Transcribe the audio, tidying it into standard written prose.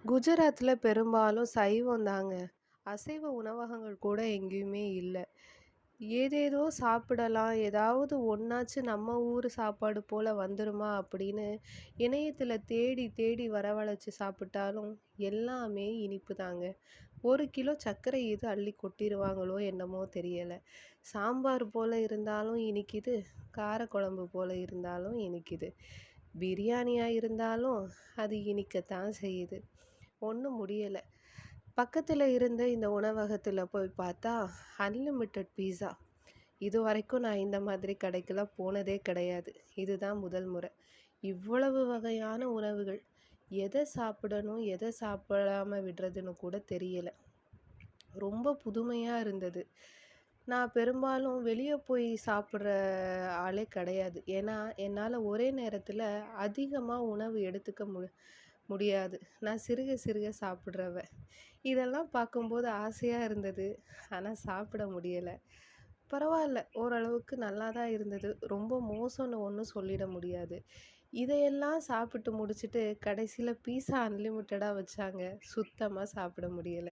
குஜராத்ல பெரும்பாலும் சைவம் தாங்க. அசைவ உணவகங்கள் கூட எங்கேயுமே இல்ல. ஏதேதோ சாப்பிடலாம், ஏதாவது ஒண்ணாச்சு நம்ம ஊரு சாப்பாடு போல வந்துருமா அப்படின்னு இணையத்தில தேடி தேடி வரவழைச்சு சாப்பிட்டாலும் எல்லாமே இனிப்பு தாங்க. 1 கிலோ சர்க்கரை எது அள்ளி கொட்டிருவாங்களோ என்னமோ தெரியல. சாம்பார் போல இருந்தாலும் இனிக்குது, காரக்குழம்பு போல இருந்தாலும் இனிக்குது. பிரியாணியா இருந்தாலும் அது இனிக்கத்தான் செய்யுது. ஒண்ணும் முடியல. பக்கத்துல இருந்த இந்த உணவகத்துல போய் பார்த்தா, அன்லிமிட்டட் பீஸா. இதுவரைக்கும் நான் இந்த மாதிரி கடைக்கெல்லாம் போனதே கிடையாது. இதுதான் முதல் முறை. இவ்வளவு வகையான உணவுகள். எத சாப்பிடணும், எத சாப்பிடாம விடுறதுன்னு கூட தெரியல. ரொம்ப புதுமையா இருந்தது. நான் பெரும்பாலும் வெளிய போய் சாப்பிடுற ஆளே கிடையாது. ஏன்னா, என்னால ஒரே நேரத்துல அதிகமா உணவு எடுத்துக்க முடியாது. நான் சிறுக சிறுக சாப்பிடுறவ. இதெல்லாம் பார்க்கும்போது ஆசையா இருந்தது. ஆனா சாப்பிட முடியல. பரவால்ல. ஓரளவுக்கு நல்லா தான் இருந்தது. ரொம்ப மோசம்னு ஒண்ணும் சொல்லிட முடியாது. இதையெல்லாம் சாப்பிட்டு முடிச்சுட்டு கடைசில பீஸா அன்லிமிட்டடா வச்சாங்க. சுத்தமா சாப்பிட முடியல.